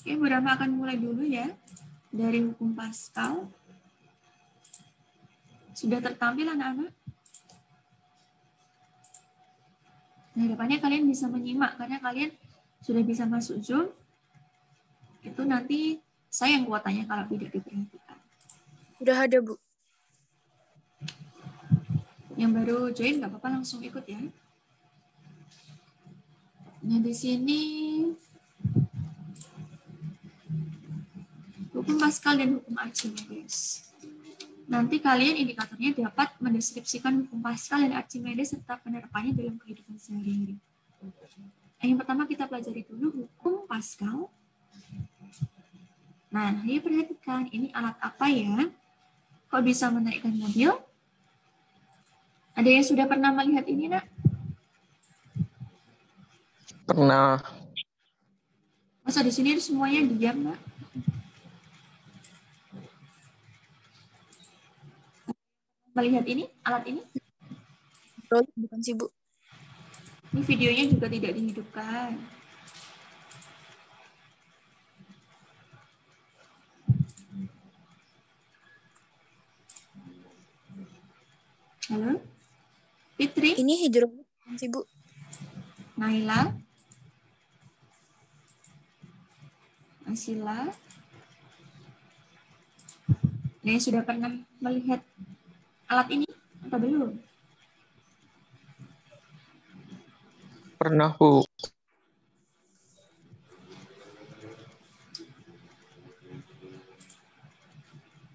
Oke, Bu Rama akan mulai dulu ya dari hukum Pascal. Sudah tertampil anak-anak? Nah, depannya kalian bisa menyimak karena kalian sudah bisa masuk Zoom. Itu nanti saya yang kuotanya kalau tidak diperhatikan. Udah ada, Bu. Yang baru join nggak apa-apa, langsung ikut ya. Nah, di sini hukum Pascal dan hukum Archimedes. Nanti kalian indikatornya dapat mendeskripsikan hukum Pascal dan Archimedes serta penerapannya dalam kehidupan sehari-hari. Yang pertama kita pelajari dulu hukum Pascal. Nah, ini perhatikan, ini alat apa ya? Kok bisa menaikkan mobil? Ada yang sudah pernah melihat ini, Nak? Pernah. Masa di sini semuanya diam, Nak? Melihat ini, alat ini? Bukan sih, Bu. Ini videonya juga tidak dihidupkan. Halo? Fitri? Ini hidrolik sih, Bu. Naila? Asila? Nah, sudah pernah melihat alat ini atau belum? Pernah, Bu.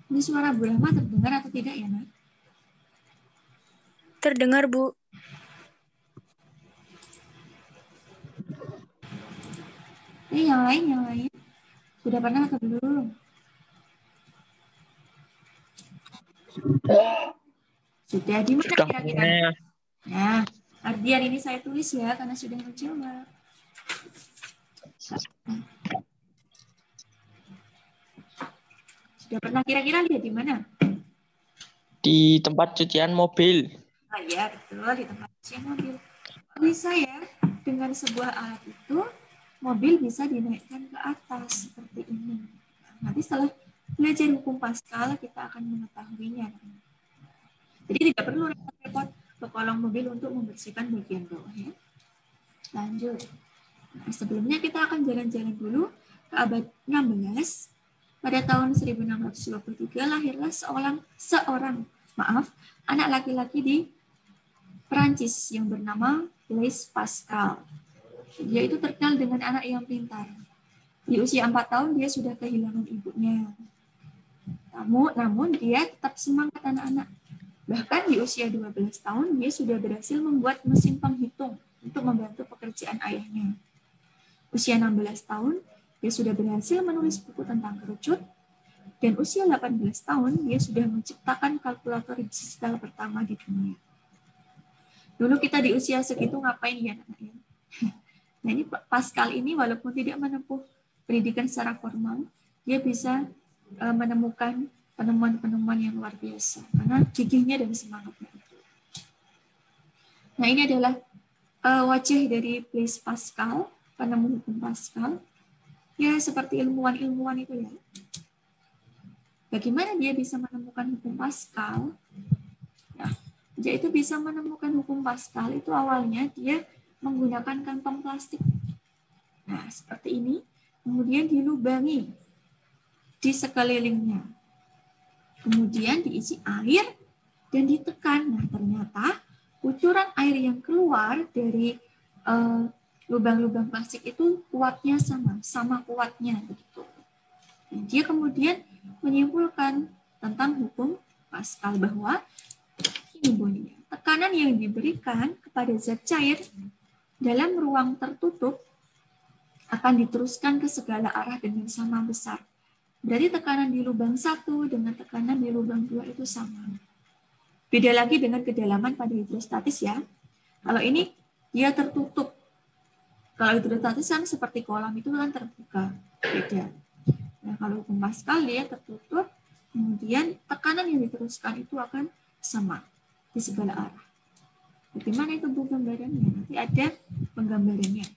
Ini suara Bu Rahma terdengar atau tidak ya, Nak? Terdengar, Bu. Yang lain. Sudah pernah atau belum? Sudah, di mana kira-kira? Nah, biar ini saya tulis ya, karena sudah mencoba. Sudah pernah kira-kira lihat di mana? Di tempat cucian mobil. Ah ya, betul, di tempat cucian mobil. Bisa ya, dengan sebuah alat itu, mobil bisa dinaikkan ke atas, seperti ini. Nanti setelah belajar hukum Pascal, kita akan mengetahuinya. Jadi tidak perlu repot-repot ke kolong mobil untuk membersihkan bagian bawah ya. Lanjut. Nah, sebelumnya kita akan jalan-jalan dulu ke abad 16. Pada tahun 1623 lahirlah seorang anak laki-laki di Perancis yang bernama Blaise Pascal. Dia itu terkenal dengan anak yang pintar. Di usia 4 tahun dia sudah kehilangan ibunya. Namun dia tetap semangat anak-anak. Bahkan di usia 12 tahun dia sudah berhasil membuat mesin penghitung untuk membantu pekerjaan ayahnya. Usia 16 tahun dia sudah berhasil menulis buku tentang kerucut, dan usia 18 tahun dia sudah menciptakan kalkulator digital pertama di dunia. Dulu kita di usia segitu ngapain ya anak-anak? Nah ini Pascal ini walaupun tidak menempuh pendidikan secara formal, dia bisa menemukan penemuan-penemuan yang luar biasa karena gigihnya dan semangatnya. Nah ini adalah wajah dari Blaise Pascal, penemu hukum Pascal. Ya seperti ilmuwan-ilmuwan itu ya. Bagaimana dia bisa menemukan hukum Pascal? Nah, dia itu bisa menemukan hukum Pascal itu awalnya dia menggunakan kantong plastik. Nah seperti ini, kemudian dilubangi di sekelilingnya. Kemudian diisi air dan ditekan. Nah, ternyata kucuran air yang keluar dari lubang-lubang plastik itu kuatnya sama kuatnya begitu. Dan dia kemudian menyimpulkan tentang hukum Pascal bahwa ini bunyinya, tekanan yang diberikan kepada zat cair dalam ruang tertutup akan diteruskan ke segala arah dengan sama besar. Berarti tekanan di lubang 1 dengan tekanan di lubang 2 itu sama. Beda lagi dengan kedalaman pada hidrostatis ya. Kalau ini dia tertutup. Kalau hidrostatis kan seperti kolam itu kan terbuka. Beda. Nah kalau hukum Pascal dia tertutup, kemudian tekanan yang diteruskan itu akan sama di segala arah. Bagaimana itu Bu gambarannya? Nanti ada penggambarannya.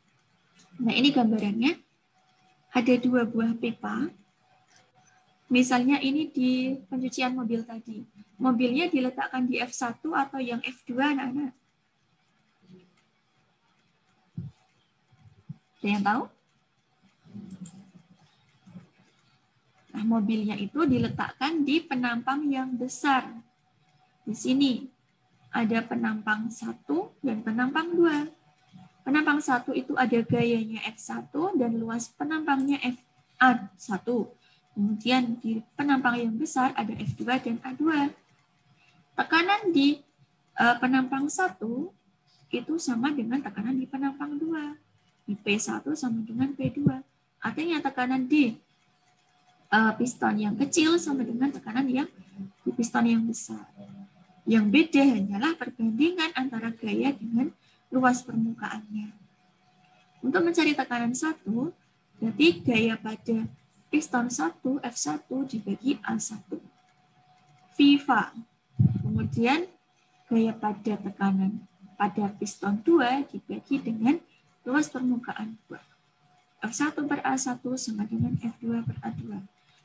Nah ini gambarannya. ada 2 buah pipa. Misalnya ini di pencucian mobil tadi. Mobilnya diletakkan di F1 atau yang F2, anak-anak? Ada yang tahu? Nah, mobilnya itu diletakkan di penampang yang besar. Di sini ada penampang 1 dan penampang 2. Penampang 1 itu ada gayanya F1 dan luas penampangnya A1. Kemudian di penampang yang besar ada F2 dan A2. Tekanan di penampang 1 itu sama dengan tekanan di penampang 2. Di P1 sama dengan P2. Artinya tekanan di piston yang kecil sama dengan tekanan yang di piston yang besar. Yang beda hanyalah perbandingan antara gaya dengan luas permukaannya. Untuk mencari tekanan 1, berarti gaya pada piston 1, F1 dibagi A1. Viva. Kemudian gaya pada tekanan pada piston 2 dibagi dengan luas permukaan 2. F1 per A1 sama dengan F2 per A2.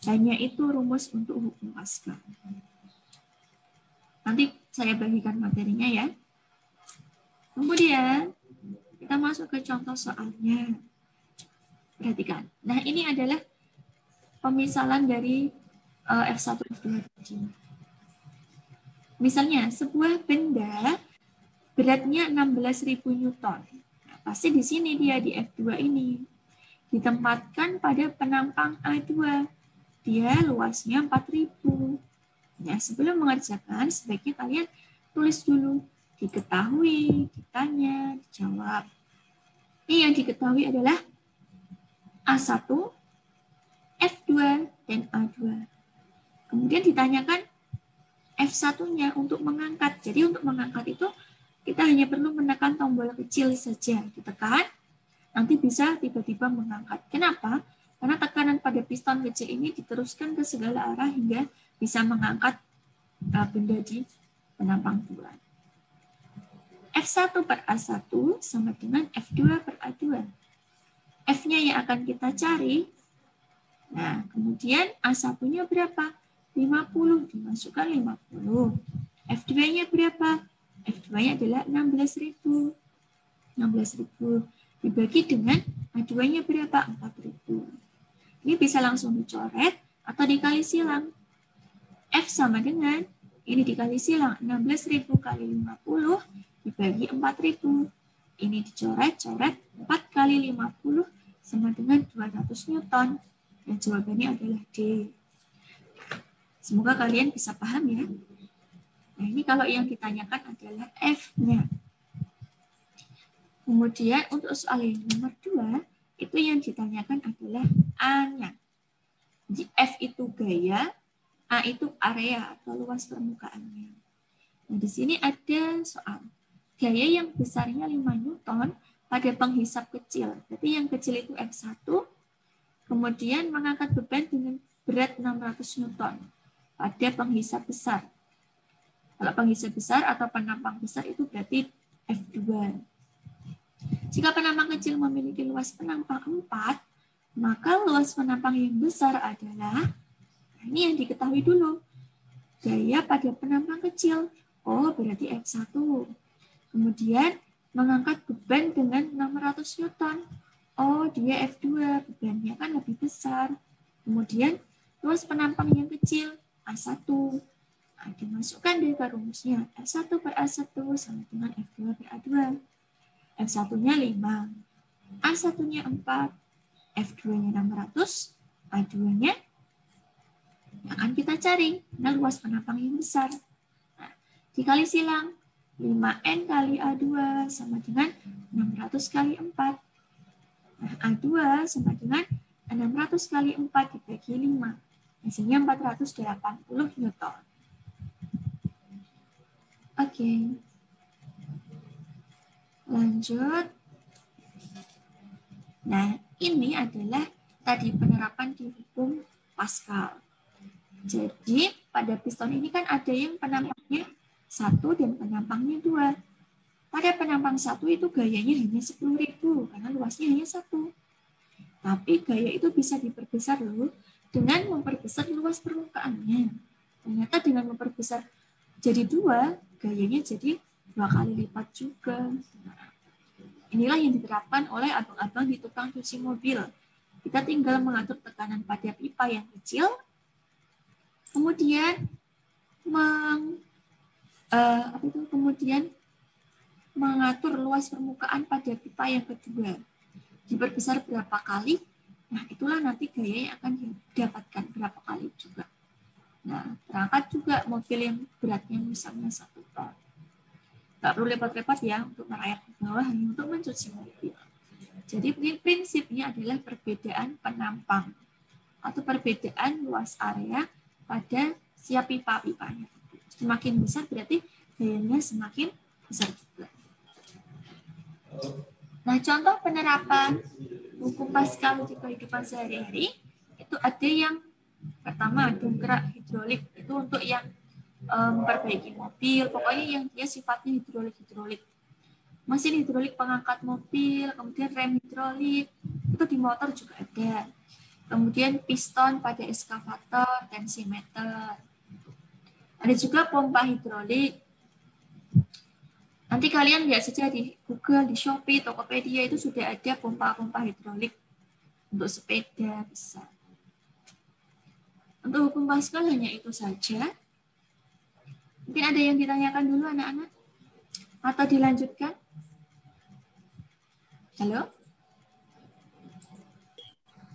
Hanya itu rumus untuk hukum Pascal. Nanti saya bagikan materinya ya. Kemudian kita masuk ke contoh soalnya. Perhatikan. Nah, ini adalah pemisalan dari F1 F2 tadi. Misalnya sebuah benda beratnya 16.000 Newton. Nah, pasti di sini dia di F2 ini. Ditempatkan pada penampang A2. Dia luasnya 4.000. Nah, sebelum mengerjakan, sebaiknya kalian tulis dulu. Diketahui, ditanya, dijawab. Ini yang diketahui adalah A1, F2, dan A2. Kemudian ditanyakan F1-nya untuk mengangkat. Jadi untuk mengangkat itu, kita hanya perlu menekan tombol kecil saja. Ditekan, nanti bisa tiba-tiba mengangkat. Kenapa? Karena tekanan pada piston kecil ini diteruskan ke segala arah hingga bisa mengangkat benda di penampang 2. F1 per A1 sama dengan F2 per A2. F-nya yang akan kita cari. Nah, kemudian A1-nya berapa? 50, dimasukkan 50. F2-nya berapa? F2-nya adalah 16.000. 16.000 dibagi dengan A2-nya berapa? 4.000. Ini bisa langsung dicoret atau dikali silang. F sama dengan, ini dikali silang, 16.000 kali 50 dibagi 4.000. Ini dicoret-coret, 4 kali 50 sama dengan 200 Newton. Dan jawabannya adalah D. Semoga kalian bisa paham ya. Nah, ini kalau yang ditanyakan adalah F-nya. Kemudian untuk soal yang nomor 2, itu yang ditanyakan adalah A-nya. F itu gaya, A itu area atau luas permukaannya. Nah, di sini ada soal. Gaya yang besarnya 5 Newton pada penghisap kecil. Berarti yang kecil itu F1, kemudian mengangkat beban dengan berat 600 Newton pada penghisap besar. Kalau penghisap besar atau penampang besar itu berarti F2. Jika penampang kecil memiliki luas penampang 4, maka luas penampang yang besar adalah, nah ini yang diketahui dulu, gaya pada penampang kecil. Oh, berarti F1. Kemudian mengangkat beban dengan 600 Newton. Oh, dia F2, bebannya kan lebih besar. Kemudian luas penampang yang kecil, A1. Nah, dimasukkan deh ke rumusnya. F1 per A1 sama dengan F2 per A2. F1-nya 5, A1-nya 4, F2-nya 600, A2-nya akan kita cari. Nah, luas penampang yang besar. Nah, dikali silang, 5N kali A2 sama dengan 600 kali 4. Nah, A2 sama dengan 600 kali 4 dibagi 5. Hasilnya 480 Newton. Oke. Lanjut. Nah, ini adalah tadi penerapan di hukum Pascal. Jadi, pada piston ini kan ada yang penampangnya 1 dan penampangnya 2. Pada penampang 1 itu gayanya hanya 10.000 karena luasnya hanya 1. Tapi gaya itu bisa diperbesar loh dengan memperbesar luas permukaannya. Ternyata dengan memperbesar jadi 2, gayanya jadi 2 kali lipat juga. Nah, inilah yang diterapkan oleh abang-abang di tukang cuci mobil. Kita tinggal mengatur tekanan pada pipa yang kecil, kemudian kemudian mengatur luas permukaan pada pipa yang kedua. Diperbesar berapa kali, nah itulah nanti gaya yang akan didapatkan berapa kali juga. Nah, terangkat juga mobil yang beratnya misalnya 1 ton. Nggak perlu repot-repot ya untuk merayap ke bawah, hanya untuk mencuci mobil. Jadi prinsipnya adalah perbedaan penampang atau perbedaan luas area pada siap pipa-pipanya. Semakin besar berarti gayanya semakin besar juga. Nah, contoh penerapan hukum Pascal di kehidupan sehari-hari itu ada yang pertama dongkrak hidrolik, itu untuk yang memperbaiki mobil, pokoknya yang dia sifatnya hidrolik. Mesin hidrolik pengangkat mobil, kemudian rem hidrolik, itu di motor juga ada. Kemudian piston pada eskavator, tensimeter. Ada juga pompa hidrolik. Nanti kalian lihat saja di Google, di Shopee, Tokopedia itu sudah ada pompa-pompa hidrolik untuk sepeda bisa. Untuk hukum Pascal hanya itu saja. Mungkin ada yang ditanyakan dulu anak-anak? Atau dilanjutkan? Halo?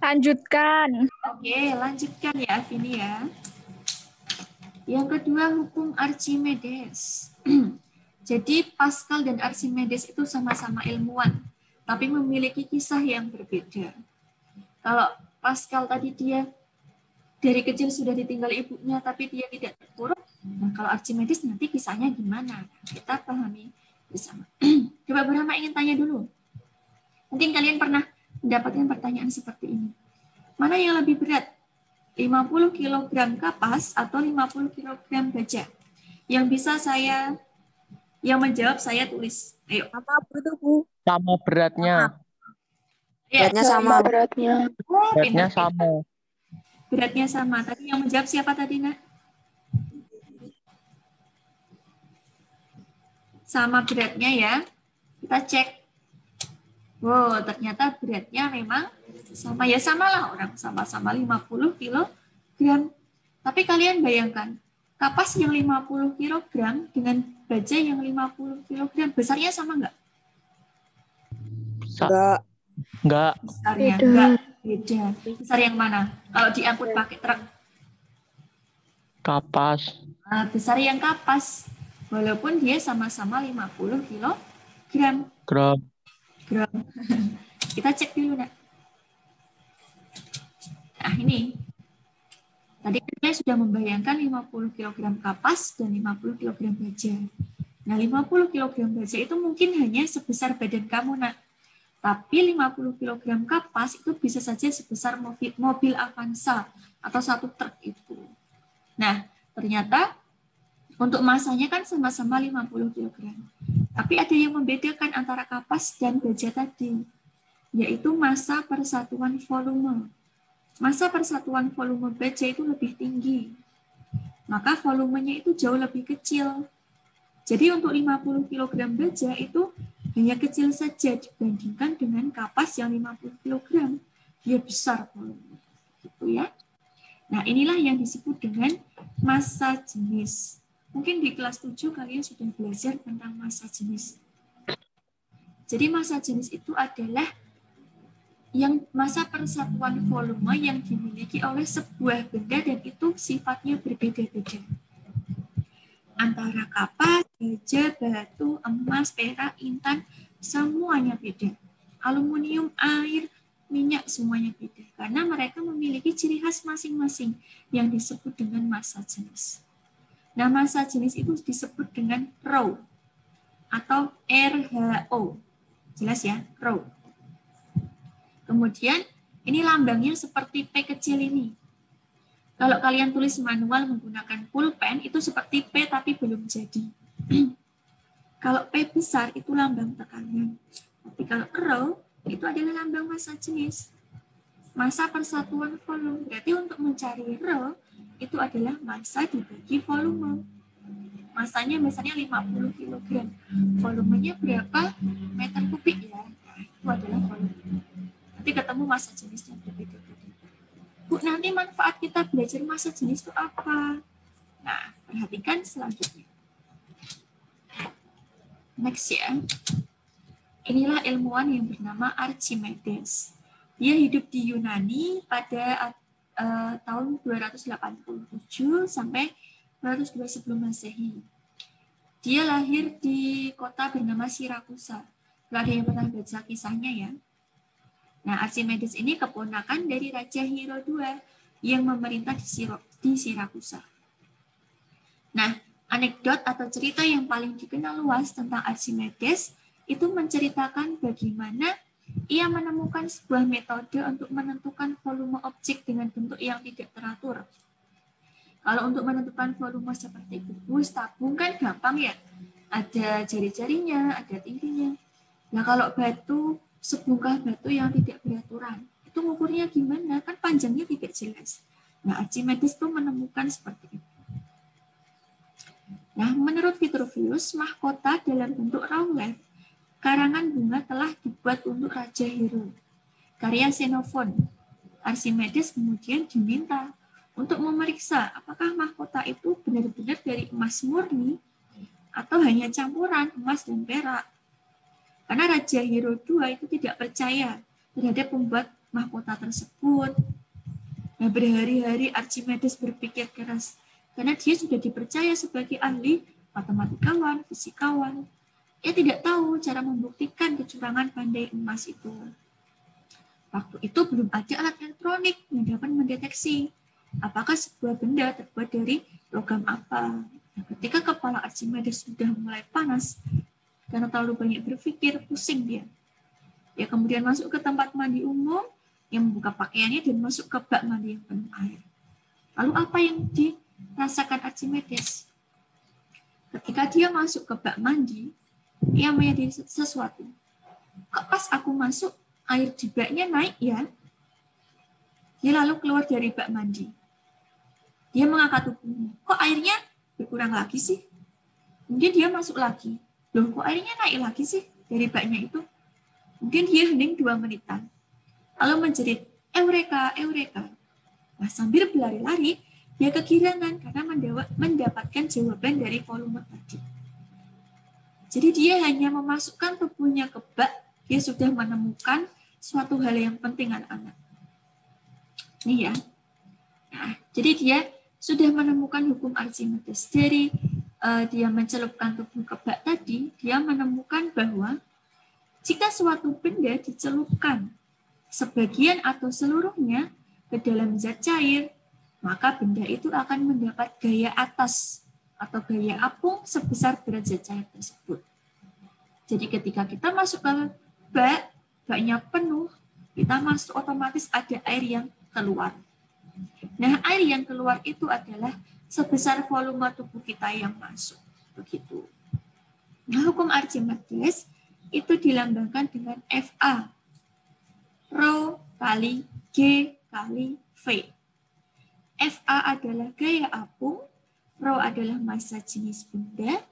Lanjutkan. Oke, lanjutkan ya, Vini ya. Yang kedua, hukum Archimedes. Jadi Pascal dan Archimedes itu sama-sama ilmuwan, tapi memiliki kisah yang berbeda. Kalau Pascal tadi dia dari kecil sudah ditinggal ibunya, tapi dia tidak terpuruk. Nah, kalau Archimedes nanti kisahnya gimana? Kita pahami bersama. Coba Burhama ingin tanya dulu. Mungkin kalian pernah mendapatkan pertanyaan seperti ini. Mana yang lebih berat? 50 kg kapas atau 50 kg baja? Yang bisa yang menjawab saya tulis. Ayo. Apa itu, Bu? Sama beratnya. Ya, Beratnya sama. Beratnya. Oh, Beratnya pintar. sama. Beratnya sama. Tadi yang menjawab siapa tadi, Nak? Sama beratnya ya. Kita cek. Wow, ternyata beratnya memang sama. Ya samalah orang sama-sama 50 kg. Tapi kalian bayangkan, kapas yang 50 kg dengan baja yang 50 kg, besarnya sama nggak? Enggak. Besarnya Beda. enggak, beda. Besar yang mana? Kalau diangkut pakai truk? Kapas. Nah, besar yang kapas. Walaupun dia sama-sama 50 kg. Gram. Kita cek dulu, Nak. Nah, ini. Tadi saya sudah membayangkan 50 kg kapas dan 50 kg baja. Nah, 50 kg baja itu mungkin hanya sebesar badan kamu, Nak. Tapi 50 kg kapas itu bisa saja sebesar mobil Avanza atau 1 truk itu. Nah, ternyata untuk masanya kan sama-sama 50 kg. Tapi ada yang membedakan antara kapas dan baja tadi, yaitu massa per satuan volume. Massa per satuan volume baja itu lebih tinggi. Maka volumenya itu jauh lebih kecil. Jadi untuk 50 kg baja itu hanya kecil saja dibandingkan dengan kapas yang 50 kg. Dia besar volumenya. Gitu ya. Nah, inilah yang disebut dengan massa jenis. Mungkin di kelas 7 kalian sudah belajar tentang massa jenis. Jadi massa jenis itu adalah yang massa persatuan volume yang dimiliki oleh sebuah benda dan itu sifatnya berbeda-beda. Antara kapas, baja, batu, emas, perak, intan, semuanya beda. Aluminium, air, minyak, semuanya beda. Karena mereka memiliki ciri khas masing-masing yang disebut dengan massa jenis. Nah, massa jenis itu disebut dengan rho atau RHO. Jelas ya, rho. Kemudian, ini lambangnya seperti P kecil ini. Kalau kalian tulis manual menggunakan pulpen, itu seperti P tapi belum jadi. Kalau P besar, itu lambang tekanan. Tapi kalau rho, itu adalah lambang massa jenis. massa persatuan volume. Berarti untuk mencari rho itu adalah massa dibagi volume. Massanya misalnya 50 kg. Volumenya berapa meter kubik ya? Nah, itu adalah volume. Nanti ketemu massa jenisnya berbeda-beda. Bu, nanti manfaat kita belajar massa jenis itu apa? Nah, perhatikan selanjutnya. Next ya. Inilah ilmuwan yang bernama Archimedes. Dia hidup di Yunani pada tahun 287 sampai 202 sebelum Masehi. Dia lahir di kota bernama Sirakusa. Kalau ada yang pernah baca kisahnya ya. Nah, Archimedes ini keponakan dari Raja Hero II yang memerintah di Sirakusa. Nah, anekdot atau cerita yang paling dikenal luas tentang Archimedes itu menceritakan bagaimana ia menemukan sebuah metode untuk menentukan volume objek dengan bentuk yang tidak teratur. Kalau untuk menentukan volume seperti kubus, tabung kan gampang ya. Ada jari-jarinya, ada tingginya. Nah, kalau batu, sebongkah batu yang tidak beraturan, itu ukurnya gimana? Kan panjangnya tidak jelas. Nah, Archimedes itu menemukan seperti itu. Nah, menurut Vitruvius, mahkota dalam bentuk rawlet, karangan bunga telah dibuat untuk Raja Hero, karya Xenophon. Archimedes kemudian diminta untuk memeriksa apakah mahkota itu benar-benar dari emas murni atau hanya campuran emas dan perak. Karena Raja Hero II itu tidak percaya terhadap pembuat mahkota tersebut. Nah, berhari-hari Archimedes berpikir keras karena dia sudah dipercaya sebagai ahli matematikawan, fisikawan. Ia tidak tahu cara membuktikan kecurangan pandai emas itu. Waktu itu belum ada alat elektronik yang dapat mendeteksi apakah sebuah benda terbuat dari logam apa. Nah, ketika kepala Archimedes sudah mulai panas, karena terlalu banyak berpikir, pusing dia. Dia kemudian masuk ke tempat mandi umum, yang membuka pakaiannya dan masuk ke bak mandi yang penuh air. Lalu apa yang dirasakan Archimedes? Ketika dia masuk ke bak mandi, ia menyadari sesuatu. Kok pas aku masuk, air di baknya naik ya? Dia lalu keluar dari bak mandi. Dia mengangkat tubuhnya. Kok airnya berkurang lagi sih? Kemudian dia masuk lagi. Loh, kok airnya naik lagi sih dari baknya itu? Kemudian dia hening 2 menitan. Lalu menjerit, Eureka, Eureka. Nah, sambil berlari-lari, dia kegirangan karena mendapatkan jawaban dari volume tadi. Jadi dia hanya memasukkan tubuhnya ke bak, dia sudah menemukan suatu hal yang penting anak-anak. Nih ya. Nah, jadi dia sudah menemukan hukum Archimedes. Dari dia mencelupkan tubuh ke bak tadi, dia menemukan bahwa jika suatu benda dicelupkan sebagian atau seluruhnya ke dalam zat cair, maka benda itu akan mendapat gaya atas atau gaya apung sebesar berat zat cair tersebut. Jadi ketika kita masuk ke bak, baknya penuh, kita masuk otomatis ada air yang keluar. Nah, air yang keluar itu adalah sebesar volume tubuh kita yang masuk. Begitu. Nah, hukum Archimedes itu dilambangkan dengan FA. Rho kali G kali V. FA adalah gaya apung, Rho adalah massa jenis benda,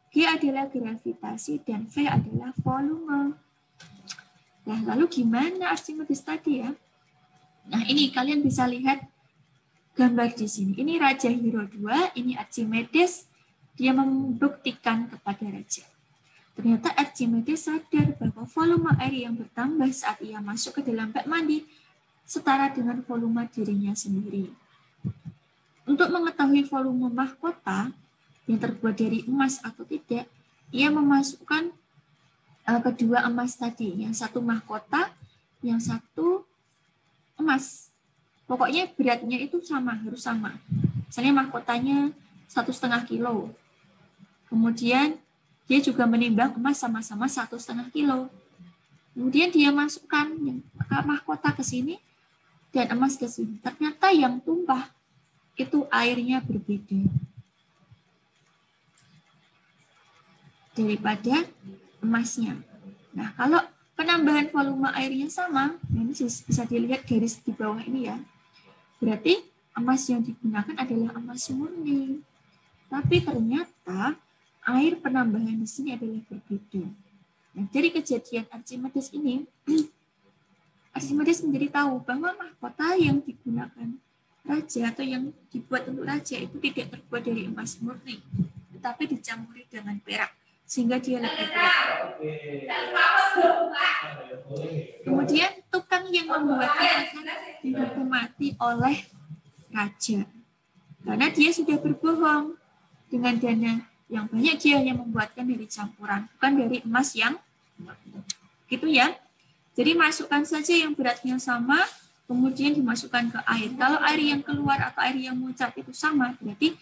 G adalah gravitasi, dan V adalah volume. Nah, lalu gimana Archimedes tadi ya? Nah, ini kalian bisa lihat gambar di sini. Ini Raja Hero II, ini Archimedes, dia membuktikan kepada raja. Ternyata Archimedes sadar bahwa volume air yang bertambah saat ia masuk ke dalam bak mandi setara dengan volume dirinya sendiri. Untuk mengetahui volume mahkota yang terbuat dari emas atau tidak, ia memasukkan kedua emas tadi, yang satu mahkota, yang satu emas. Pokoknya beratnya itu sama, harus sama. Misalnya mahkotanya 1,5 kilo. Kemudian dia juga menimbang emas sama-sama 1,5 kilo. Kemudian dia masukkan mahkota ke sini dan emas ke sini. Ternyata yang tumpah itu airnya berbeda daripada emasnya. Nah, kalau penambahan volume airnya sama, ini bisa dilihat garis di bawah ini ya. Berarti emas yang digunakan adalah emas murni. Tapi ternyata air penambahan di sini adalah berbeda. Nah, dari kejadian Archimedes ini, Archimedes menjadi tahu bahwa mahkota yang digunakan raja atau yang dibuat untuk raja itu tidak terbuat dari emas murni, tetapi dicampuri dengan perak, sehingga dia lebih berat. Kemudian tukang yang membuatnya akan dihukum mati oleh raja, karena dia sudah berbohong. Dengan dana yang banyak dia hanya membuatkan dari campuran, bukan dari emas yang gitu ya. Jadi masukkan saja yang beratnya sama, kemudian dimasukkan ke air. Kalau air yang keluar atau air yang muncrat itu sama, berarti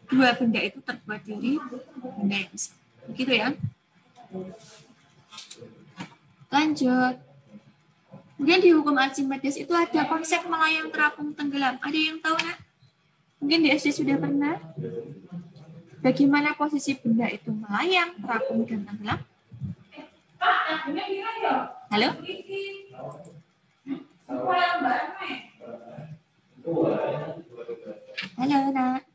dua benda itu terbuat dari benda yang sama. Begitu ya. Lanjut. Kemudian di hukum Archimedes itu ada konsep melayang, terapung, tenggelam. Ada yang tahu nak? Mungkin di SD sudah pernah. Bagaimana posisi benda itu melayang, terapung, dan tenggelam? Halo? Halo, nak.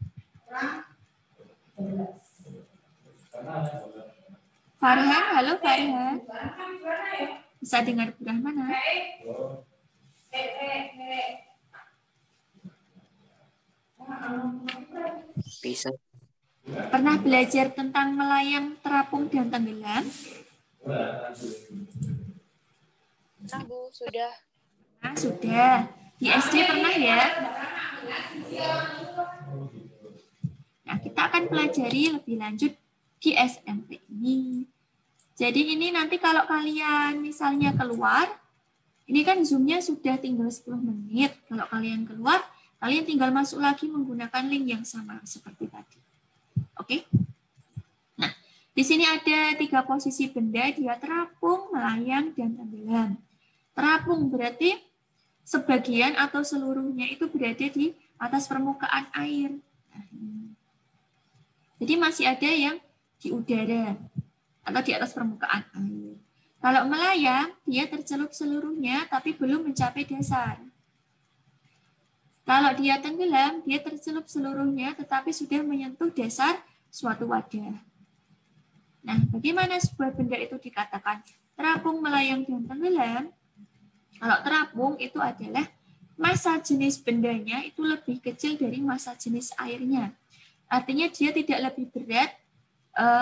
Farhan, halo Farhan. Bisa dengar Bu Rahman? Bisa. Pernah belajar tentang melayang, terapung, dan tenggelam? Nah, Bu, sudah. Nah, sudah. Di SD pernah ya? Nah, kita akan pelajari lebih lanjut di SMP ini. Jadi ini nanti kalau kalian misalnya keluar, ini kan Zoom-nya sudah tinggal 10 menit. Kalau kalian keluar, kalian tinggal masuk lagi menggunakan link yang sama seperti tadi. Oke? Nah, di sini ada 3 posisi benda, dia terapung, melayang, dan tenggelam. Terapung berarti sebagian atau seluruhnya itu berada di atas permukaan air. Jadi masih ada yang di udara atau di atas permukaan air. Kalau melayang, dia tercelup seluruhnya tapi belum mencapai dasar. Kalau dia tenggelam, dia tercelup seluruhnya tetapi sudah menyentuh dasar suatu wadah. Nah, bagaimana sebuah benda itu dikatakan terapung, melayang, dan tenggelam? Kalau terapung itu adalah massa jenis bendanya itu lebih kecil dari massa jenis airnya. Artinya dia tidak lebih berat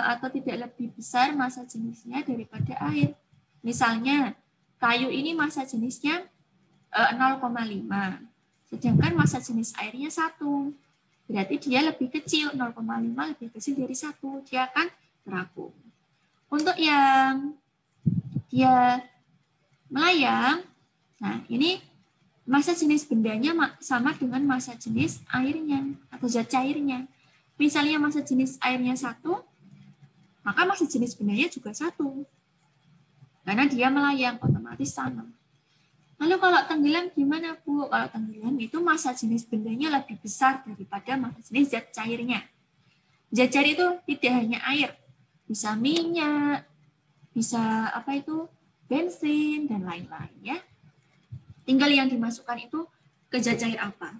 atau tidak lebih besar massa jenisnya daripada air. Misalnya, kayu ini massa jenisnya 0,5. Sedangkan massa jenis airnya 1. Berarti dia lebih kecil, 0,5 lebih kecil dari 1. Dia akan terapung. Untuk yang dia melayang, nah ini massa jenis bendanya sama dengan massa jenis airnya atau zat cairnya. Misalnya massa jenis airnya 1, maka massa jenis bendanya juga 1. Karena dia melayang, otomatis sama. Lalu kalau tenggelam gimana, Bu? Kalau tenggelam itu massa jenis bendanya lebih besar daripada massa jenis zat cairnya. Zat cair itu tidak hanya air, bisa minyak, bisa apa itu, bensin, dan lain-lain ya. Tinggal yang dimasukkan itu ke zat cair apa.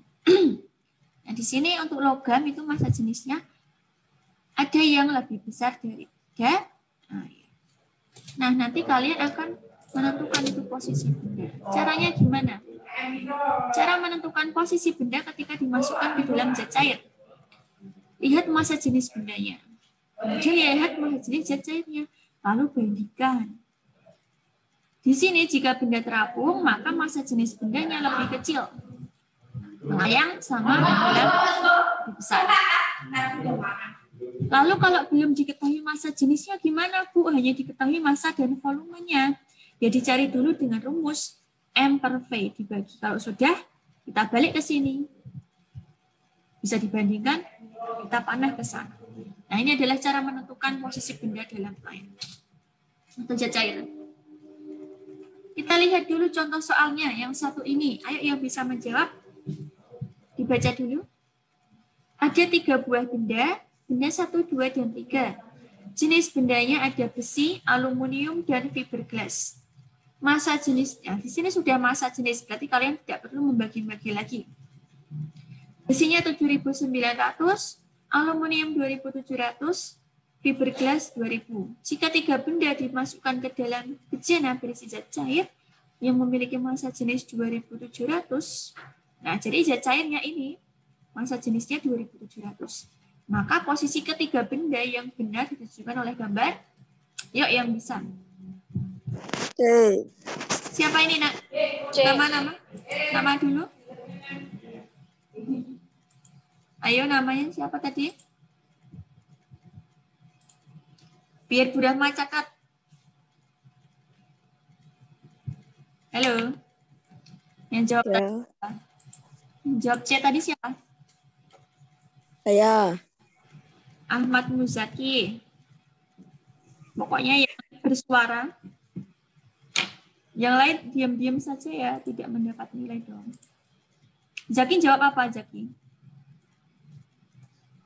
Nah, di sini untuk logam itu massa jenisnya ada yang lebih besar daripada air. Nah, nanti kalian akan menentukan itu posisi benda. Caranya gimana? Cara menentukan posisi benda ketika dimasukkan ke dalam zat cair. Lihat massa jenis bendanya. Kemudian lihat massa jenis zat cairnya. Lalu bandingkan. Di sini jika benda terapung, maka massa jenis bendanya lebih kecil. Melayang sama tenggelam lebih besar. Lalu kalau belum diketahui massa jenisnya gimana, Bu? Hanya diketahui massa dan volumenya. Ya dicari dulu dengan rumus M per V dibagi. Kalau sudah, kita balik ke sini. Bisa dibandingkan, kita panah ke sana. Nah, ini adalah cara menentukan posisi benda dalam air. Atau zat cair. Kita lihat dulu contoh soalnya yang satu ini. Ayo yang bisa menjawab, dibaca dulu. Ada 3 buah benda 1, 2, dan 3. Jenis bendanya ada besi, aluminium, dan fiberglass. Massa jenisnya, di sini sudah massa jenis, berarti kalian tidak perlu membagi-bagi lagi. Besinya 7.900, aluminium 2.700, fiberglass 2.000. Jika 3 benda dimasukkan ke dalam bejana berisi zat cair yang memiliki massa jenis 2.700, nah jadi zat cairnya ini massa jenisnya 2.700. Maka posisi ketiga benda yang benar ditunjukkan oleh gambar. Yuk yang bisa. C. Siapa ini, Nak? C. Nama dulu. Ayo, namanya siapa tadi? Biar Bu Rahma catat. Halo. Yang jawab Ya. tadi siapa? Yang jawab C tadi siapa? Saya. Ahmad Muzaki. Pokoknya yang bersuara. Yang lain diam-diam saja ya, tidak mendapat nilai dong. Zaki jawab apa, Zaki?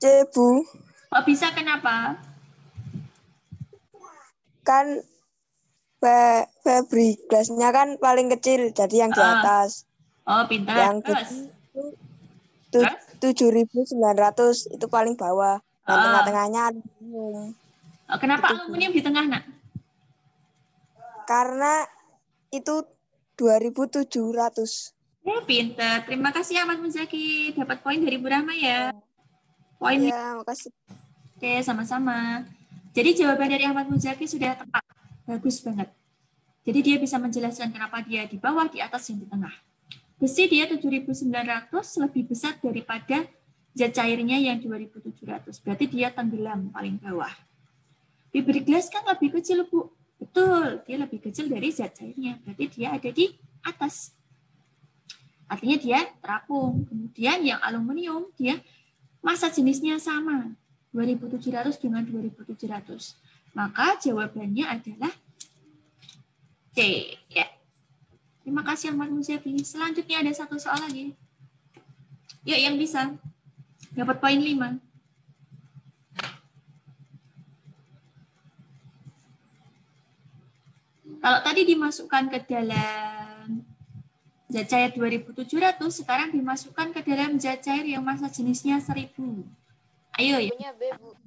C, Bu. Kok bisa, kenapa? Kan fiberglassnya kan paling kecil, jadi yang di atas. Oh, pintar. Yang Terus? kecil 7.900 itu paling bawah. Dan tengah-tengahnya aluminium. Kenapa Itu, aluminium di tengah, Nak? Karena itu 2.700. Pintar. Terima kasih Ahmad Muzaki. Dapat poin dari Bu Rahma ya. Poin. Ya, makasih. Oke, sama-sama. Jadi jawaban dari Ahmad Muzaki sudah tepat. Bagus banget. Jadi dia bisa menjelaskan kenapa dia di bawah, di atas, yang di tengah. Besi dia 7.900 lebih besar daripada zat cairnya yang 2.700. Berarti dia tenggelam paling bawah. Fiberglass kan lebih kecil, Bu. Betul, dia lebih kecil dari zat cairnya. Berarti dia ada di atas. Artinya dia terapung. Kemudian yang aluminium, dia massa jenisnya sama. 2.700 dengan 2.700. Maka jawabannya adalah C. Ya. Terima kasih Ahmad Muzaki. Selanjutnya ada satu soal lagi. Yuk yang bisa. Dapat poin 5. Kalau tadi dimasukkan ke dalam zat cair 2.700, sekarang dimasukkan ke dalam zat cair yang massa jenisnya 1.000. Ayo ya. Punya B, Bu.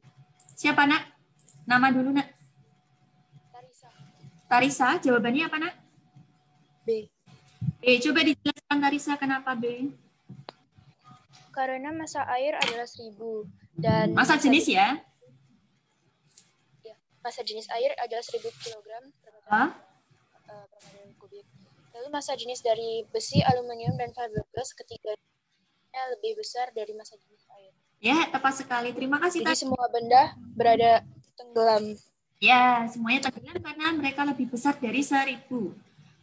Siapa, Nak? Nama dulu, Nak. Tarisa. Tarisa, jawabannya apa, Nak? B. B. Coba dijelaskan, Tarisa, kenapa B? Karena massa air adalah 1.000 dan Massa jenis ya? Ya, massa jenis air adalah 1.000 kg per meter kubik. Lalu massa jenis dari besi, aluminium, dan fiberglass ketiganya lebih besar dari massa jenis air. Ya, tepat sekali. Terima kasih. Jadi semua benda berada tenggelam. Ya, semuanya tenggelam karena mereka lebih besar dari 1.000.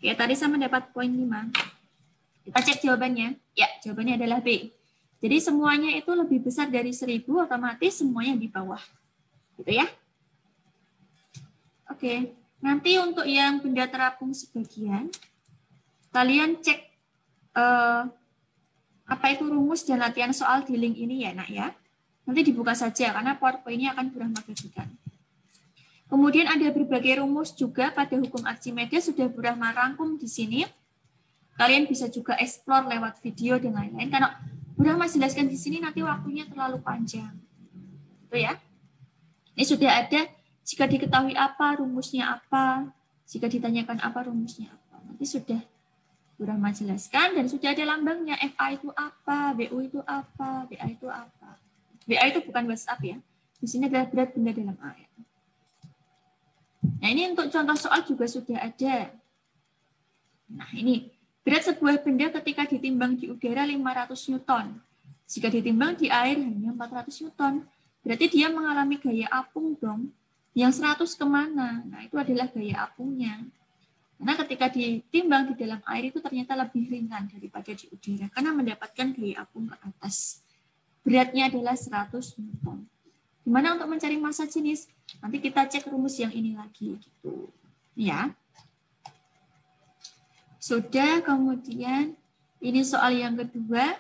Ya, tadi saya mendapat poin 5. Kita cek jawabannya. Ya, jawabannya adalah B. Jadi semuanya itu lebih besar dari 1.000, otomatis semuanya di bawah. Gitu ya. Oke, nanti untuk yang benda terapung sebagian, kalian cek apa itu rumus dan latihan soal di link ini ya, Nak ya. Nanti dibuka saja karena PowerPoint-nya akan Bu Rahma bagikan. Kemudian ada berbagai rumus juga pada hukum Archimedes sudah Bu Rahma rangkum di sini. Kalian bisa juga explore lewat video dan lain-lain. Karena Bu Rahma jelaskan di sini nanti waktunya terlalu panjang. Itu ya. Ini sudah ada jika diketahui apa rumusnya apa, jika ditanyakan apa rumusnya apa. Nanti sudah Bu Rahma jelaskan dan sudah ada lambangnya. FA itu apa, BU itu apa, BA itu apa. BA itu bukan WhatsApp ya. Di sini adalah berat benda dalam air. Nah, ini untuk contoh soal juga sudah ada. Nah, ini berat sebuah benda ketika ditimbang di udara 500 Newton. Jika ditimbang di air hanya 400 Newton. Berarti dia mengalami gaya apung dong. Yang 100 kemana? Nah, itu adalah gaya apungnya. Karena ketika ditimbang di dalam air itu ternyata lebih ringan daripada di udara. Karena mendapatkan gaya apung ke atas. Beratnya adalah 100 Newton. Gimana untuk mencari massa jenis? Nanti kita cek rumus yang ini lagi. Gitu. Ya. Sudah, kemudian ini soal yang kedua.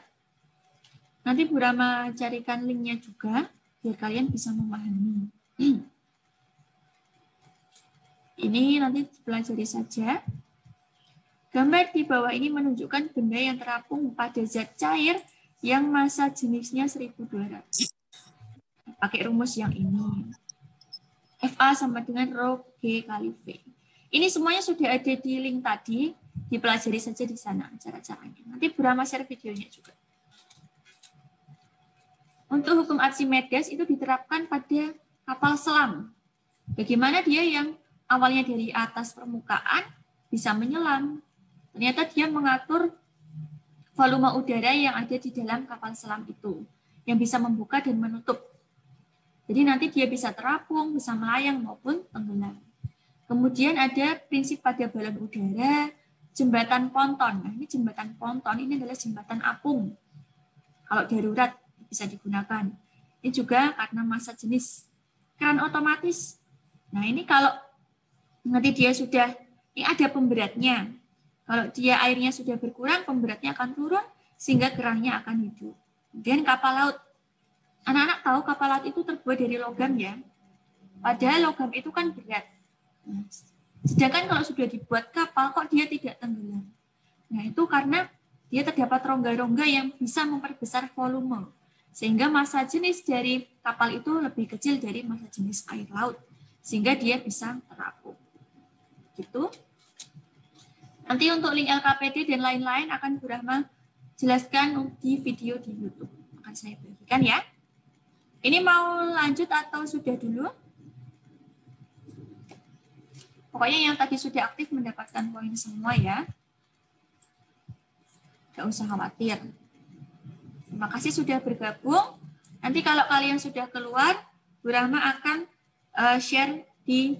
Nanti Bu Rahma carikan linknya juga, biar kalian bisa memahami. Ini nanti dipelajari saja. Gambar di bawah ini menunjukkan benda yang terapung pada zat cair yang massa jenisnya 1200. Pakai rumus yang ini. FA sama dengan rho G kali V. Ini semuanya sudah ada di link tadi, dipelajari saja di sana cara-caranya. Nanti Burama share videonya juga. Untuk hukum Archimedes itu diterapkan pada kapal selam. Bagaimana dia yang awalnya dari atas permukaan bisa menyelam. Ternyata dia mengatur volume udara yang ada di dalam kapal selam itu, yang bisa membuka dan menutup. Jadi nanti dia bisa terapung, bisa melayang maupun tenggelam. Kemudian ada prinsip pada balon udara, jembatan ponton. Nah, ini jembatan ponton ini adalah jembatan apung. Kalau darurat bisa digunakan. Ini juga karena massa jenis keran otomatis. Nah, ini kalau nanti dia sudah, ini ada pemberatnya. Kalau dia airnya sudah berkurang, pemberatnya akan turun sehingga kerannya akan hidup. Kemudian kapal laut. Anak-anak tahu kapal laut itu terbuat dari logam ya. Padahal logam itu kan berat. Sedangkan kalau sudah dibuat kapal, kok dia tidak tenggelam? Nah, itu karena dia terdapat rongga-rongga yang bisa memperbesar volume. Sehingga massa jenis dari kapal itu lebih kecil dari massa jenis air laut. Sehingga dia bisa terapung. Gitu. Nanti untuk link LKPD dan lain-lain akan Bu Rahma jelaskan di video di YouTube. Akan saya bagikan ya. Ini mau lanjut atau sudah dulu? Pokoknya yang tadi sudah aktif mendapatkan poin semua ya. Nggak usah khawatir. Terima kasih sudah bergabung. Nanti kalau kalian sudah keluar, Bu Rahma akan share di